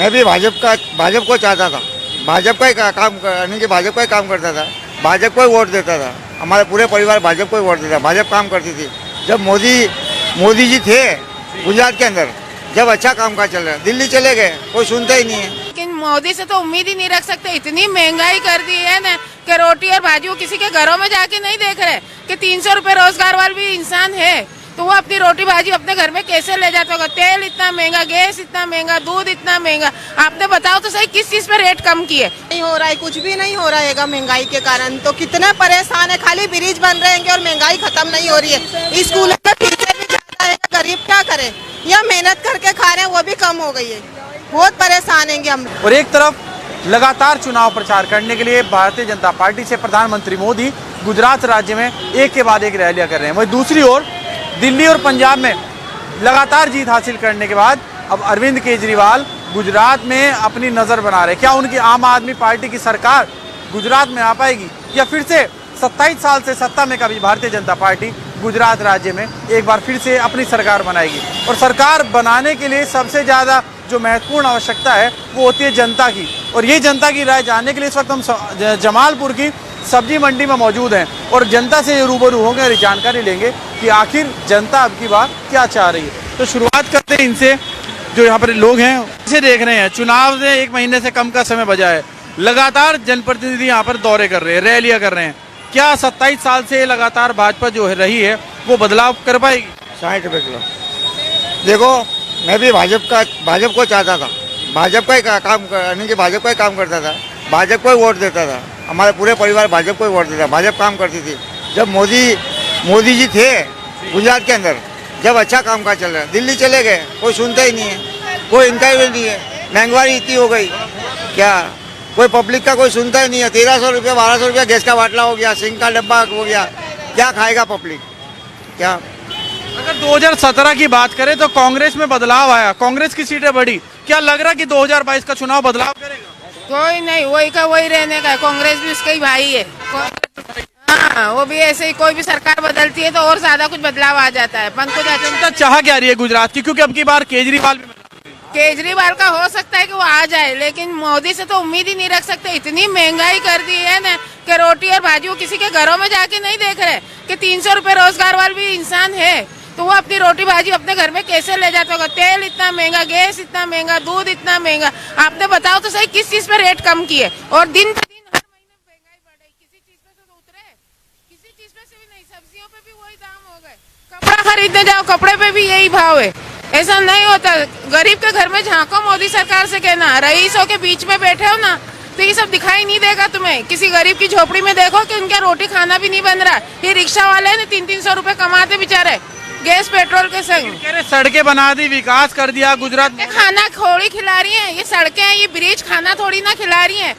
मैं भी भाजपा को चाहता था। भाजपा का ही काम यानी कि भाजपा का ही काम करता था, भाजपा को ही वोट देता था। हमारे पूरे परिवार भाजपा को ही वोट देता, भाजपा काम करती थी। जब मोदी जी थे गुजरात के अंदर, जब अच्छा काम काज चल रहा है, दिल्ली चले गए, कोई सुनता ही नहीं है। लेकिन मोदी से तो उम्मीद ही नहीं रख सकते। इतनी महंगाई कर दी है ना कि रोटी और भाजी किसी के घरों में जाके नहीं देख रहे कि 300 रुपए रोजगार वाला भी इंसान है तो वो अपनी रोटी भाजी अपने घर में कैसे ले जाता होगा। तेल इतना महंगा, गैस इतना महंगा, दूध इतना महंगा। आपने बताओ तो सही किस चीज पे रेट कम किए? नहीं हो रहा है, कुछ भी नहीं हो रहा है महंगाई के कारण। तो कितने परेशान है, खाली ब्रिज बन रहेंगे और महंगाई खत्म नहीं हो रही है। स्कूल में फीसें भी ज्यादा है, गरीब क्या करे, या मेहनत करके खा रहे हैं वो भी कम हो गई है। बहुत परेशान हैं हम। और एक तरफ लगातार चुनाव प्रचार करने के लिए भारतीय जनता पार्टी से प्रधानमंत्री मोदी गुजरात राज्य में एक के बाद एक रैलियां कर रहे हैं, वहीं दूसरी ओर दिल्ली और पंजाब में लगातार जीत हासिल करने के बाद अब अरविंद केजरीवाल गुजरात में अपनी नजर बना रहे हैं। क्या उनकी आम आदमी पार्टी की सरकार गुजरात में आ पाएगी, या फिर से 27 साल से सत्ता में कभी भारतीय जनता पार्टी गुजरात राज्य में एक बार फिर से अपनी सरकार बनाएगी? और सरकार बनाने के लिए सबसे ज़्यादा जो महत्वपूर्ण आवश्यकता है वो होती है जनता की, और ये जनता की राय जानने के लिए इस वक्त हम जमालपुर की सब्जी मंडी में मौजूद हैं और जनता से रूबरू होंगे और जानकारी लेंगे कि आखिर जनता अब की बार क्या चाह रही है। तो शुरुआत करते हैं इनसे, जो यहाँ पर लोग हैं इसे देख रहे हैं। चुनाव से 1 महीने से कम का समय बचा है, लगातार जनप्रतिनिधि यहाँ पर दौरे कर रहे हैं, रैलियाँ कर रहे हैं। क्या 27 साल से लगातार भाजपा जो है रही है वो बदलाव कर पाएगी? 60 रुपये किलो। देखो, मैं भी भाजपा को चाहता था, भाजपा का ही काम यानी कि भाजपा का ही काम करता था, भाजपा को ही वोट देता था। हमारे पूरे परिवार भाजपा को ही वोट देता, भाजपा काम करती थी। जब मोदी जी थे गुजरात के अंदर, जब अच्छा काम काज चल रहा है, दिल्ली चले गए, कोई सुनता ही नहीं है, कोई इनका भी नहीं है। महंगाई इतनी हो गई, क्या कोई पब्लिक का कोई सुनता ही नहीं है। 1300 रुपया 1200 रुपया गैस का बाटला हो गया, सिंह का डब्बा हो गया, क्या खाएगा पब्लिक? क्या अगर 2017 की बात करें तो कांग्रेस में बदलाव आया, कांग्रेस की सीटें बढ़ी। क्या लग रहा कि 2022 का चुनाव बदलाव करेगा? कोई नहीं, वही का वही रहने का। कांग्रेस भी उसका ही भाई है। हाँ, वो भी ऐसे ही, कोई भी सरकार बदलती है तो और ज्यादा कुछ बदलाव आ जाता है। जनता चाह क्या रही है गुजरात की, क्योंकि अब की बार केजरीवाल का हो सकता है कि वो आ जाए, लेकिन मोदी से तो उम्मीद ही नहीं रख सकते। इतनी महंगाई कर दी है ना कि रोटी और भाजी किसी के घरों में जाके नहीं देख रहे कि 300 रुपए रोजगार वाला भी इंसान है तो वो अपनी रोटी भाजी अपने घर में कैसे ले जाता होगा। तेल इतना महंगा, गैस इतना महंगा, दूध इतना महंगा। आपने बताओ तो सही किस चीज पे रेट कम किए? और दिन पे दिन हर महीने महंगाई बढ़ रही, किसी चीज पे से उतरे, किसी चीज पे से भी नहीं। सब्जियों पे भी वही दाम हो गए, कपड़ा खरीदने जाओ कपड़े पे भी यही भाव है। ऐसा नहीं होता। गरीब के घर में झांको, मोदी सरकार से कहना। रईसों के बीच में बैठे हो ना तो ये सब दिखाई नहीं देगा तुम्हें। किसी गरीब की झोपड़ी में देखो कि उनका रोटी खाना भी नहीं बन रहा। ये रिक्शा वाले ने 300-300 रुपए कमाते बेचारे गैस पेट्रोल के संग। सड़कें बना दी, विकास कर दिया गुजरात में। खाना थोड़ी खिला रही है ये सड़कें हैं, ये ब्रिज खाना थोड़ी ना खिला रही है।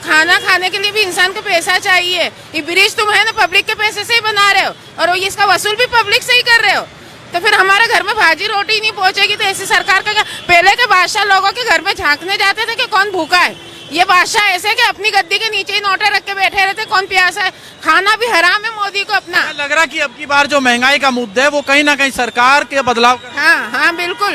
खाना खाने के लिए भी इंसान को पैसा चाहिए। ये ब्रिज तुम है ना पब्लिक के पैसे से ही बना रहे हो और इसका वसूल भी पब्लिक से ही कर रहे हो। तो फिर हमारे घर में भाजी रोटी नहीं पहुंचेगी तो ऐसी सरकार का क्या? पहले के बादशाह लोगों के घर में झांकने जाते थे कि कौन भूखा है। ये बादशाह ऐसे कि अपनी गद्दी के नीचे ही नोटे रख के बैठे रहते, कौन प्यासा है। खाना भी हराम है मोदी को अपना। लग रहा कि अब की बार जो महंगाई का मुद्दा है वो कहीं ना कहीं सरकार के बदलाव। हाँ बिल्कुल,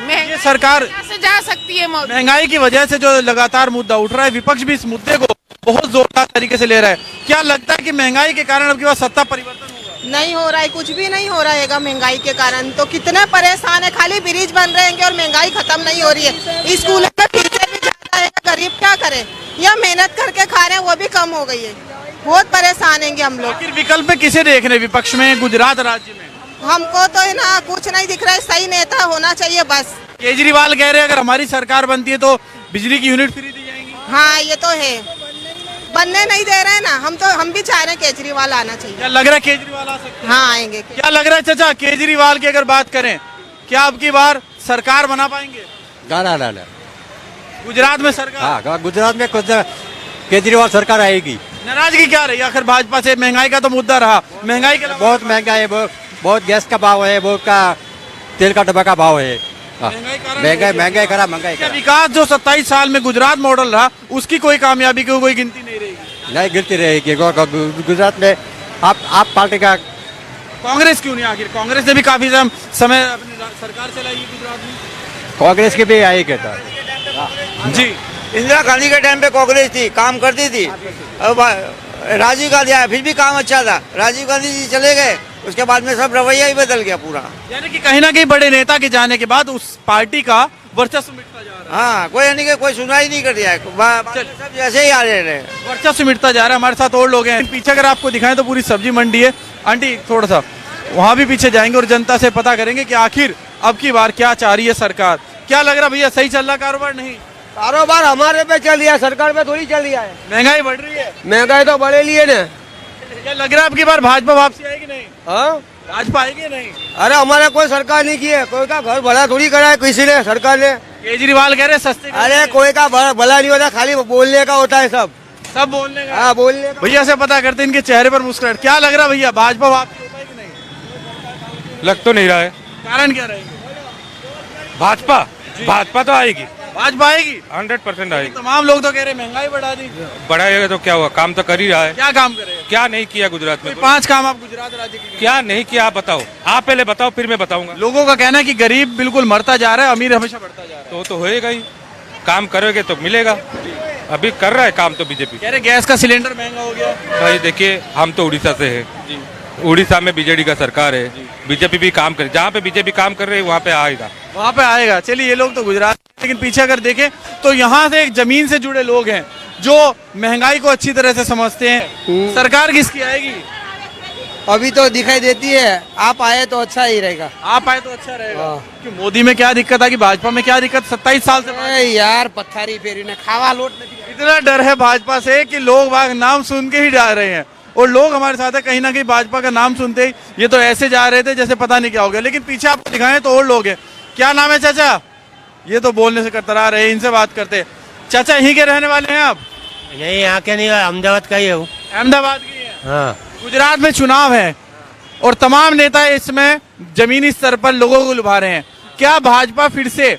ये सरकार से जा सकती है। महंगाई की वजह से जो लगातार मुद्दा उठ रहा है, विपक्ष भी इस मुद्दे को बहुत जोरदार तरीके से ले रहा है। क्या लगता है कि महंगाई के कारण अब की बार सत्ता परिवर्तन होगा? नहीं हो रहा है, कुछ भी नहीं हो रहा है महंगाई के कारण। तो कितने परेशान है, खाली ब्रिज बन रहेंगे और महंगाई खत्म नहीं हो रही है। स्कूल में फीसें भी ज्यादा है, गरीब क्या करे, या मेहनत करके खा रहे हैं वो भी कम हो गई है। बहुत परेशान हैं हम लोग। फिर विकल्प किसे देख रहे विपक्ष में गुजरात राज्य में? हमको तो है ना कुछ नहीं दिख रहा है, सही नेता होना चाहिए बस। केजरीवाल कह रहे हैं अगर हमारी सरकार बनती है तो बिजली की यूनिट फ्री दी जाएंगी। हाँ ये तो है, बनने नहीं दे रहे हैं ना। हम भी चाह रहे हैं केजरीवाल आना चाहिए। क्या लग रहा है केजरीवाल आ सकते हैं? हाँ आएंगे। क्या लग रहा है चाचा, केजरीवाल की अगर बात करें, क्या अब की बार सरकार बना पाएंगे ना? गुजरात में सरकार? हाँ, गुजरात में कुछ केजरीवाल सरकार आएगी। नाराजगी क्या रही आखिर भाजपा से? महंगाई का तो मुद्दा रहा, महंगाई के बहुत महंगा है, बहुत गैस का भाव है, बहुत का तेल का डब्बा का भाव है। महंगाई करा। विकास जो 27 साल में गुजरात मॉडल रहा उसकी कोई कामयाबी की कोई गिनती नहीं रहेगी। नहीं गिनती रहेगी गुजरात में। आप पार्टी का कांग्रेस क्यों नहीं? आखिर कांग्रेस ने भी काफी समय अपनी सरकार चलाई गुजरात में। कांग्रेस की भी आई कहता जी। इंदिरा गांधी के टाइम पे कांग्रेस थी, काम करती थी। अब राजीव गांधी आया, फिर भी काम अच्छा था। राजीव गांधी जी चले गए, उसके बाद में सब रवैया ही बदल गया पूरा। यानी कि कहीं ना कहीं बड़े नेता के जाने के बाद उस पार्टी का वर्चस्व मिटता जा रहा है। हाँ, कोई यानी कि कोई सुनाई नहीं कर रहा है, सब जैसे ही आ रहे हैं। वर्चस्व मिटता जा रहा है। हमारे साथ और लोग हैं पीछे, अगर आपको दिखाएं तो पूरी सब्जी मंडी है। आंटी थोड़ा सा वहाँ भी पीछे जाएंगे और जनता से पता करेंगे कि आखिर अब की बार क्या चाह रही है सरकार। क्या लग रहा भैया, सही चल रहा कारोबार? नहीं, कारोबार हमारे पे चल रहा है, सरकार पे थोड़ी चल रहा है। महंगाई बढ़ रही है। महंगाई तो बढ़े लिए ना। क्या लग रहा है अब की बार भाजपा वापसी आएगी? नहीं, हाँ, भाजपा आएगी नहीं? अरे हमारे कोई सरकार नहीं की है, कोई का घर भला थोड़ी करा है किसी ने, सरकार ने। केजरीवाल कह रहे सस्ते अरे कोई का भला नहीं होता, खाली बोलने का होता है सब बोलने का। हाँ, बोलने का। भैया से पता करते इनके चेहरे पर मुस्कुराहट। क्या लग रहा भैया, भाजपा वापसी होता है कि नहीं? लग तो नहीं रहा है। कारण क्या रहेगा? भाजपा तो आएगी, भाजपा आएगी, 100% आएगी। तमाम लोग तो कह रहे महंगाई बढ़ा दी। बढ़ाएगा तो क्या हुआ, काम तो कर ही रहा है। क्या काम करेगा? क्या नहीं किया गुजरात में? 5 काम आप गुजरात राज्य के क्या नहीं किया आप बताओ, आप पहले बताओ फिर मैं बताऊंगा। लोगों का कहना है कि गरीब बिल्कुल मरता जा रहा है, अमीर हमेशा बढ़ता जा रहा है। तो होएगा ही, काम करोगे तो मिलेगा। अभी कर रहा है काम तो बीजेपी। कह रहे गैस का सिलेंडर महंगा हो गया। भाई देखिए, हम तो उड़ीसा से है, उड़ीसा में बीजेडी का सरकार है, बीजेपी भी काम करे, जहाँ पे बीजेपी काम कर रही है वहाँ पे आएगा, वहाँ पे आएगा। चलिए, ये लोग तो गुजरात, लेकिन पीछे अगर देखें तो यहाँ से एक जमीन से जुड़े लोग हैं जो महंगाई को अच्छी तरह से समझते हैं। सरकार किसकी आएगी? अभी तो दिखाई देती है, आप आए तो अच्छा ही रहेगा। आप आए तो अच्छा रहेगा। क्यों, मोदी में क्या दिक्कत है कि भाजपा में क्या दिक्कत? 27 साल से अरे यार, पत्थरी फेरी ने खावा लोट नहीं। इतना डर है भाजपा से कि लोग बाग नाम सुन के ही जा रहे हैं। और लोग हमारे साथ है, कहीं ना कहीं भाजपा का नाम सुनते ही ये तो ऐसे जा रहे थे जैसे पता नहीं क्या हो गया। लेकिन पीछे आपको दिखाएं तो और लोग हैं। क्या नाम है चाचा? ये तो बोलने से कतरा रहे हैं, इनसे बात करते। चाचा यहीं के रहने वाले हैं आप? नहीं, यहाँ के नहीं, अहमदाबाद का ही हूँ। अहमदाबाद के हैं। हाँ। गुजरात में चुनाव है और तमाम नेता इसमें जमीनी स्तर पर लोगों को लुभा रहे हैं। क्या भाजपा फिर से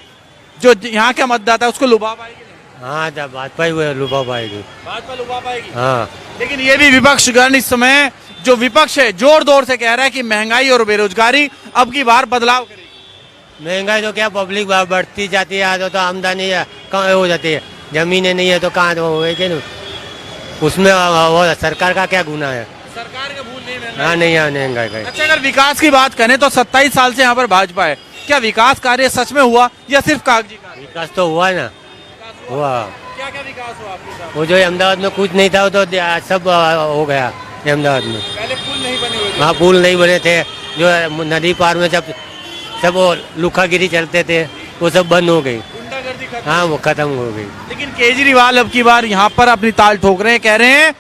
जो यहाँ का मतदाता है उसको लुभा पाएगी? हाँ, जब भाजपा ही लुभा पाएगी। भाजपा लुभा पाएगी। हाँ। लेकिन ये भी विपक्षगण इस समय, जो विपक्ष है, जोर जोर से कह रहा है कि महंगाई और बेरोजगारी अब की बार बदलाव करेगी। महंगाई तो क्या, पब्लिक बढ़ती जाती है तो आमदनी कहाँ हो जाती है, जमीनें नहीं है तो कहाँ होगी ना, उसमें वो सरकार का क्या गुना है? सरकार का भूल नहीं। हाँ, नहीं है महंगाई का। अच्छा, अगर विकास की बात करें तो 27 साल से यहाँ पर भाजपा है। क्या विकास कार्य सच में हुआ या सिर्फ कागजी कार्य? विकास तो हुआ ना, हुआ। क्या क्या विकास हुआ आपके साथ? वो जो अहमदाबाद में कुछ नहीं था वो तो सब हो गया अहमदाबाद में। पहले पुल नहीं बने हुए थे। हाँ, पुल नहीं बने थे, जो नदी पार में जब सब वो लुखागिरी चलते थे वो सब बंद हो गई। गुंडागर्दी खत्म। हाँ, वो खत्म हो गई। लेकिन केजरीवाल अब की बार यहाँ पर अपनी ताल ठोक रहे हैं, कह रहे हैं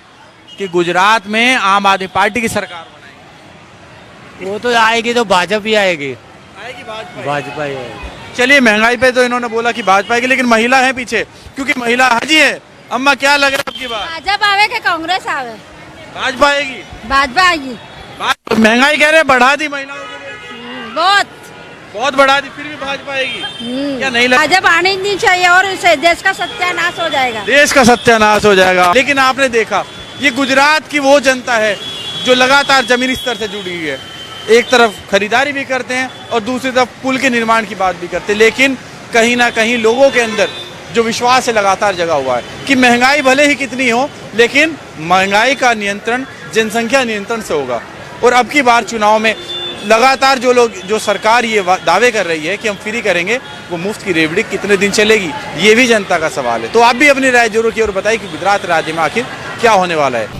कि गुजरात में आम आदमी पार्टी की सरकार बनाएगी। वो तो आएगी तो भाजपा ही आएगी। आएगी भाजपा ही आएगी। चलिए, महंगाई पे तो इन्होंने बोला कि भाजपा आएगी, लेकिन महिला है पीछे, क्योंकि महिला हाजी है। अम्मा, क्या लग रहा है अब की बार? भाजपा आवे के कांग्रेस आवे? भाजपा आएगी। भाजपा आएगी। महंगाई कह रहे हैं बढ़ा दी महिलाओं के लिए, बहुत बढ़ा दी, फिर भी भाजपा आएगी? क्या नहीं लग? भाजपा आनी नहीं चाहिए और इससे देश का सत्यानाश हो जाएगा। देश का सत्यानाश हो जाएगा। लेकिन आपने देखा, ये गुजरात की वो जनता है जो लगातार जमीनी स्तर से जुड़ी हुई है। एक तरफ खरीदारी भी करते हैं और दूसरी तरफ पुल के निर्माण की बात भी करते हैं। लेकिन कहीं ना कहीं लोगों के अंदर जो विश्वास है लगातार जगा हुआ है कि महंगाई भले ही कितनी हो, लेकिन महंगाई का नियंत्रण जनसंख्या नियंत्रण से होगा। और अब की बार चुनाव में लगातार जो सरकार ये दावे कर रही है कि हम फ्री करेंगे, वो मुफ्त की रेवड़ी कितने दिन चलेगी, ये भी जनता का सवाल है। तो आप भी अपनी राय जरूर की और बताइए कि गुजरात राज्य में आखिर क्या होने वाला है।